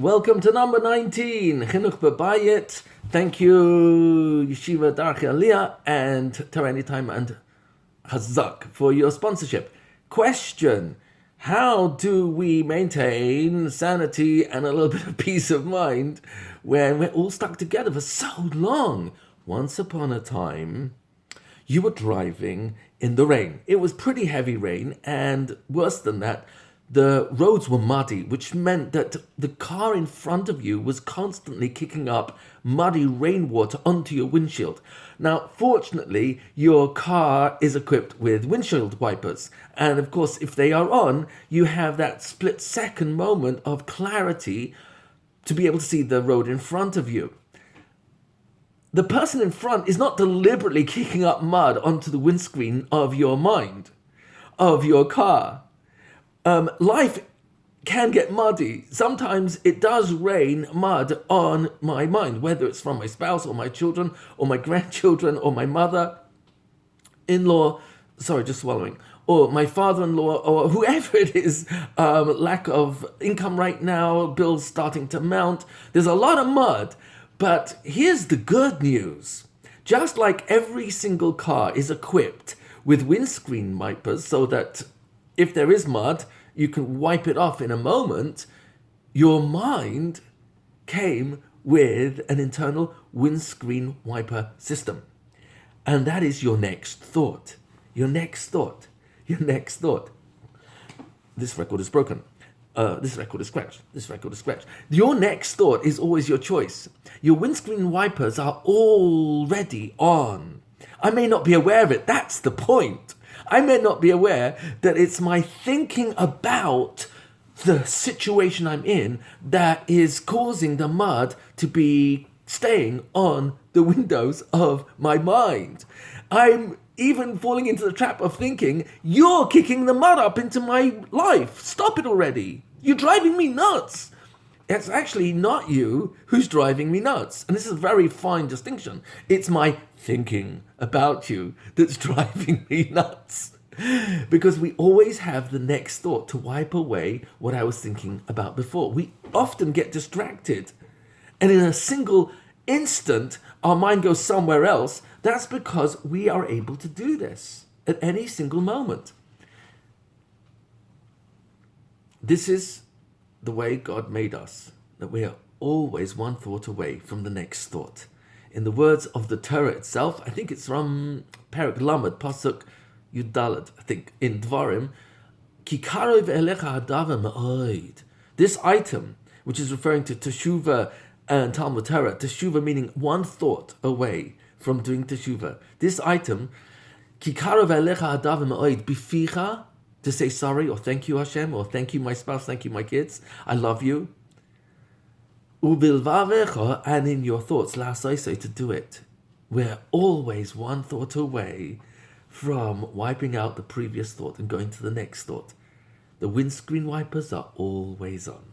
Welcome to number 19, Chinuch B'Bayit. Thank you, Yeshiva Darchi Aliyah and Torah Anytime and Chazak for your sponsorship. Question: how do we maintain sanity and a little bit of peace of mind when we're all stuck together for so long? Once upon a time, you were driving in the rain. It was pretty heavy rain, and worse than that, the roads were muddy, which meant that the car in front of you was constantly kicking up muddy rainwater onto your windshield. Now, fortunately, your car is equipped with windshield wipers. And of course, if they are on, you have that split-second moment of clarity to be able to see the road in front of you. The person in front is not deliberately kicking up mud onto the windscreen of your mind, of your car. Life can get muddy. Sometimes it does rain mud on my mind, whether it's from my spouse or my children or my grandchildren or my mother-in-law, or my father-in-law or whoever it is, lack of income right now, bills starting to mount. There's a lot of mud, but here's the good news. Just like every single car is equipped with windscreen wipers so that if there is mud, you can wipe it off in a moment. Your mind came with an internal windscreen wiper system. And that is your next thought. Your next thought. Your next thought. This record is broken. This record is scratched. This record is scratched. Your next thought is always your choice. Your windscreen wipers are already on. I may not be aware of it. That's the point. I may not be aware that it's my thinking about the situation I'm in that is causing the mud to be staying on the windows of my mind. I'm even falling into the trap of thinking, you're kicking the mud up into my life. Stop it already. You're driving me nuts. It's actually not you who's driving me nuts. And this is a very fine distinction. It's my thinking about you that's driving me nuts. Because we always have the next thought to wipe away what I was thinking about before. We often get distracted. And in a single instant, our mind goes somewhere else. That's because we are able to do this at any single moment. This is the way God made us, that we are always one thought away from the next thought. In the words of the Torah itself, I think it's from Perek Lamed, Pasuk Yudalad, I think, in Dvarim, Ki karov elecha hadavar ma'od. This item, which is referring to Teshuvah and Talmud Torah, Teshuvah meaning one thought away from doing Teshuvah. This item, Ki karov elecha hadavar ma'od, bificha, to say sorry, or thank you Hashem, or thank you my spouse, thank you my kids, I love you. Ubilvavecha, and in your thoughts, la'asosei, to do it. We're always one thought away from wiping out the previous thought and going to the next thought. The windscreen wipers are always on.